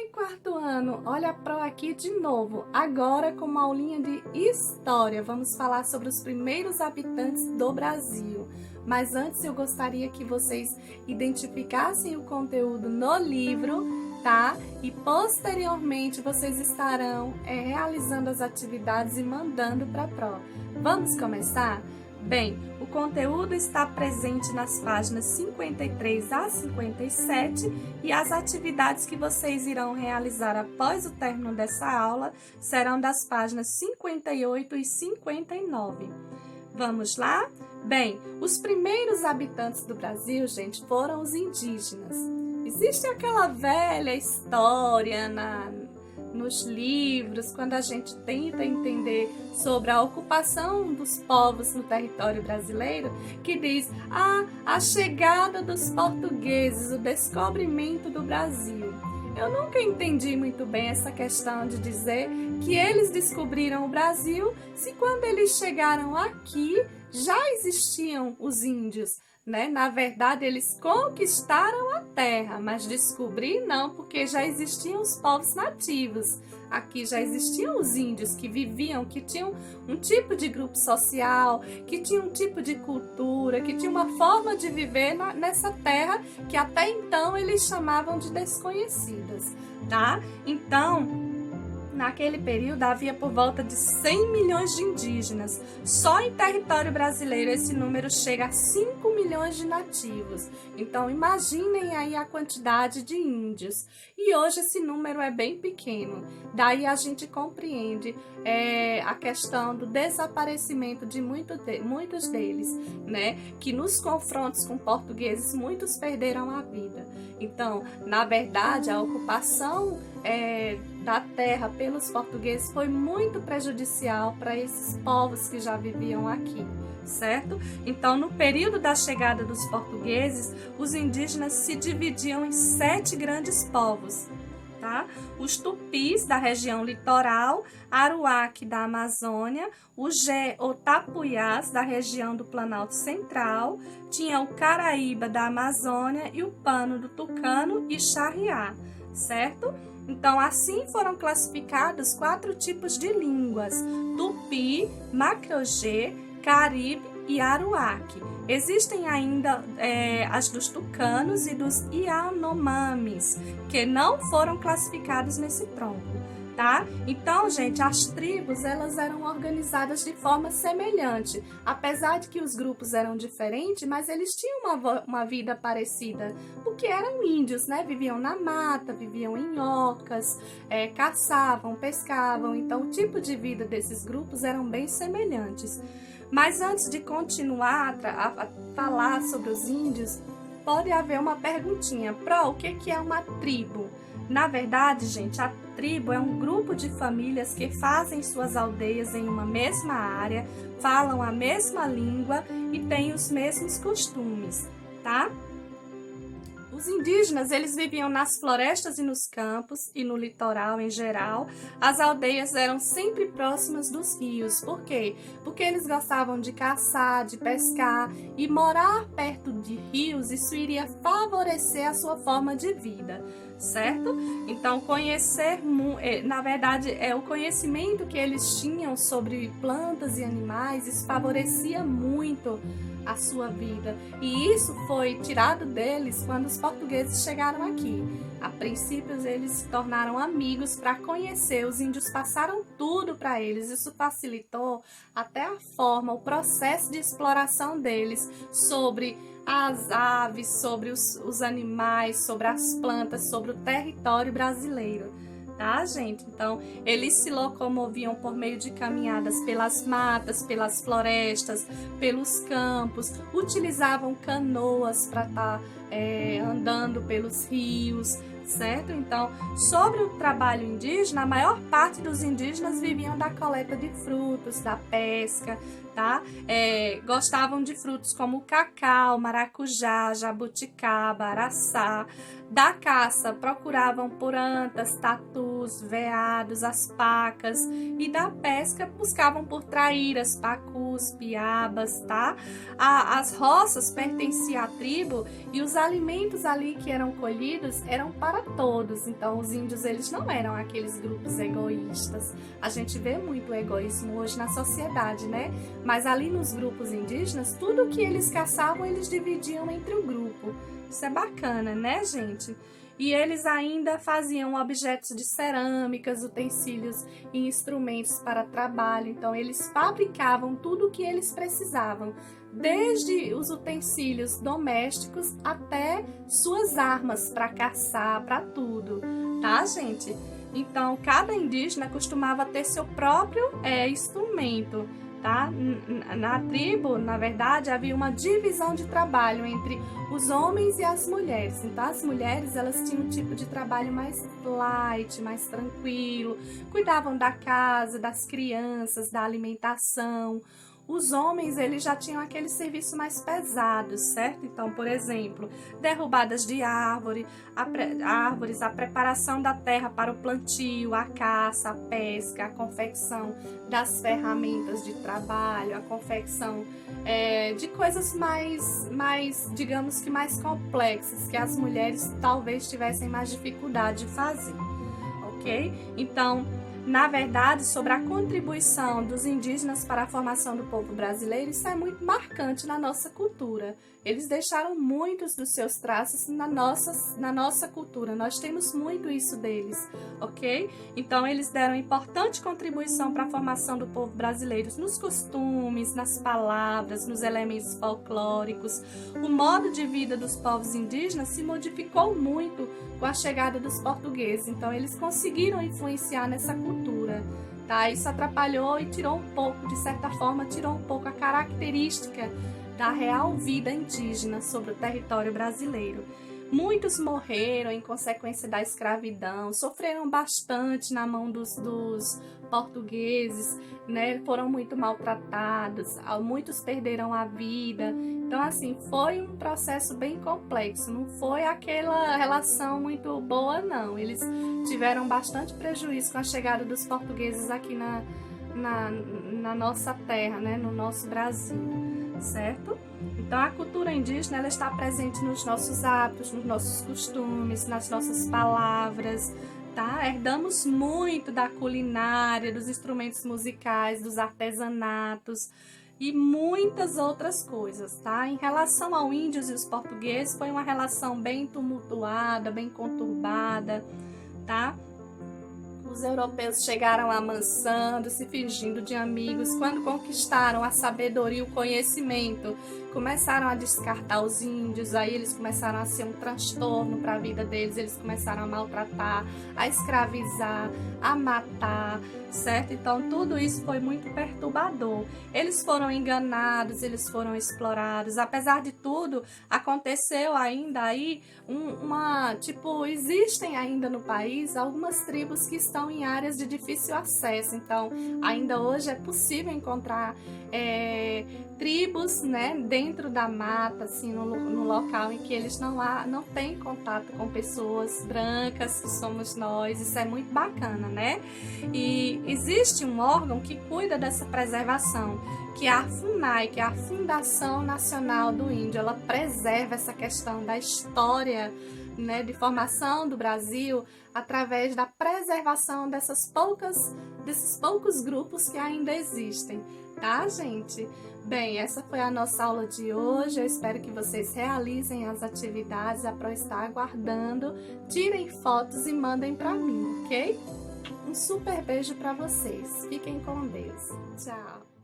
Oi, quarto ano! Olha a Pro aqui de novo, agora com uma aulinha de História. Vamos falar sobre os primeiros habitantes do Brasil. Mas antes eu gostaria que vocês identificassem o conteúdo no livro, tá? E posteriormente vocês estarão realizando as atividades e mandando para a Pro. Vamos começar? Bem, o conteúdo está presente nas páginas 53 a 57 e as atividades que vocês irão realizar após o término dessa aula serão das páginas 58 e 59. Vamos lá? Bem, os primeiros habitantes do Brasil, gente, foram os indígenas. Existe aquela velha história nos livros, quando a gente tenta entender sobre a ocupação dos povos no território brasileiro, que diz a chegada dos portugueses, o descobrimento do Brasil. Eu nunca entendi muito bem essa questão de dizer que eles descobriram o Brasil, se quando eles chegaram aqui já existiam os índios, né? Na verdade, eles conquistaram a terra, mas descobrir não, porque já existiam os povos nativos. Aqui já existiam os índios que viviam, que tinham um tipo de grupo social, que tinham um tipo de cultura, que tinham uma forma de viver nessa terra que até então eles chamavam de desconhecidas, tá? Então, naquele período havia por volta de 100 milhões de indígenas. Só em território brasileiro esse número chega a 5 milhões de nativos. Então imaginem aí a quantidade de índios. E hoje esse número é bem pequeno. Daí a gente compreende a questão do desaparecimento de muitos deles, né? Que nos confrontos com portugueses muitos perderam a vida. Então, na verdade, a ocupação da terra pelos portugueses foi muito prejudicial para esses povos que já viviam aqui, certo? Então, no período da chegada dos portugueses, os indígenas se dividiam em 7 grandes povos, tá? Os tupis da região litoral, Aruaque da Amazônia, o Tapuyás da região do Planalto Central, tinha o Caraíba da Amazônia e o Pano do Tucano e Charriá, certo? Então, assim foram classificados 4 tipos de línguas: Tupi, Macro-G, Caribe e Aruaque. Existem ainda as dos tucanos e dos Yanomamis, que não foram classificados nesse tronco, tá? Então, gente, as tribos, elas eram organizadas de forma semelhante. Apesar de que os grupos eram diferentes, mas eles tinham uma vida parecida, porque eram índios, né? Viviam na mata, viviam em ocas, caçavam, pescavam. Então, o tipo de vida desses grupos eram bem semelhantes. Mas antes de continuar a falar sobre os índios, pode haver uma perguntinha. Pro, o que é uma tribo? Na verdade, gente, a tribo é um grupo de famílias que fazem suas aldeias em uma mesma área, falam a mesma língua e têm os mesmos costumes, tá? Os indígenas, eles viviam nas florestas e nos campos e no litoral em geral. As aldeias eram sempre próximas dos rios. Por quê? Porque eles gostavam de caçar, de pescar, e morar perto de rios, isso iria favorecer a sua forma de vida, certo? Então, na verdade, o conhecimento que eles tinham sobre plantas e animais, isso favorecia muito a sua vida, e isso foi tirado deles quando os portugueses chegaram aqui. A princípio, eles se tornaram amigos para conhecer, os índios passaram tudo para eles, isso facilitou até a forma, o processo de exploração deles sobre as aves, sobre os animais, sobre as plantas, sobre o território brasileiro. Tá, gente? Então, eles se locomoviam por meio de caminhadas pelas matas, pelas florestas, pelos campos, utilizavam canoas para estar andando pelos rios, certo? Então, sobre o trabalho indígena, a maior parte dos indígenas viviam da coleta de frutos, da pesca, tá? Gostavam de frutos como cacau, maracujá, jabuticaba, araçá. Da caça, procuravam por antas, tatus, veados, as pacas. E da pesca, buscavam por traíras, pacus, piabas, tá? As roças pertenciam à tribo e os alimentos ali que eram colhidos eram para todos. Então, os índios, eles não eram aqueles grupos egoístas. A gente vê muito egoísmo hoje na sociedade, né? Mas ali nos grupos indígenas, tudo que eles caçavam, eles dividiam entre o grupo. Isso é bacana, né, gente? E eles ainda faziam objetos de cerâmicas, utensílios e instrumentos para trabalho. Então, eles fabricavam tudo o que eles precisavam, desde os utensílios domésticos até suas armas para caçar, para tudo, tá, gente? Então, cada indígena costumava ter seu próprio instrumento, tá? Na tribo, na verdade, havia uma divisão de trabalho entre os homens e as mulheres. Então, as mulheres, elas tinham um tipo de trabalho mais light, mais tranquilo, cuidavam da casa, das crianças, da alimentação. Os homens, eles já tinham aquele serviço mais pesado, certo? Então, por exemplo, derrubadas de árvores, a preparação da terra para o plantio, a caça, a pesca, a confecção das ferramentas de trabalho, a confecção de coisas mais, digamos que mais complexas, que as mulheres talvez tivessem mais dificuldade de fazer, ok? Então, na verdade, sobre a contribuição dos indígenas para a formação do povo brasileiro, isso é muito marcante na nossa cultura. Eles deixaram muitos dos seus traços na nossa cultura. Nós temos muito isso deles, ok? Então, eles deram importante contribuição para a formação do povo brasileiro nos costumes, nas palavras, nos elementos folclóricos. O modo de vida dos povos indígenas se modificou muito com a chegada dos portugueses. Então, eles conseguiram influenciar nessa cultura, tá? Isso atrapalhou e tirou um pouco, de certa forma, tirou um pouco a característica da real vida indígena sobre o território brasileiro. Muitos morreram em consequência da escravidão, sofreram bastante na mão dos portugueses, né? Foram muito maltratados, muitos perderam a vida. Então, assim, foi um processo bem complexo, não foi aquela relação muito boa, não. Eles tiveram bastante prejuízo com a chegada dos portugueses aqui na nossa terra, né? No nosso Brasil. Certo? Então, a cultura indígena, ela está presente nos nossos hábitos, nos nossos costumes, nas nossas palavras, tá? Herdamos muito da culinária, dos instrumentos musicais, dos artesanatos e muitas outras coisas, tá? Em relação aos índios e os portugueses, foi uma relação bem tumultuada, bem conturbada, tá? Os europeus chegaram amansando, se fingindo de amigos. Quando conquistaram a sabedoria e o conhecimento, começaram a descartar os índios, aí eles começaram a ser um transtorno para a vida deles, eles começaram a maltratar, a escravizar, a matar, certo? Então, tudo isso foi muito perturbador. Eles foram enganados, eles foram explorados. Apesar de tudo, aconteceu ainda aí existem ainda no país algumas tribos que estão em áreas de difícil acesso. Então, ainda hoje é possível encontrar tribos, né, dentro da mata, assim, no local em que eles não têm contato com pessoas brancas, que somos nós. Isso é muito bacana, né? E existe um órgão que cuida dessa preservação, que é a FUNAI, que é a Fundação Nacional do Índio. Ela preserva essa questão da história, né, de formação do Brasil através da preservação desses poucos grupos que ainda existem, tá, gente? Bem, essa foi a nossa aula de hoje. Eu espero que vocês realizem as atividades. A Pro está aguardando. Tirem fotos e mandem para mim, ok? Um super beijo para vocês. Fiquem com Deus. Tchau!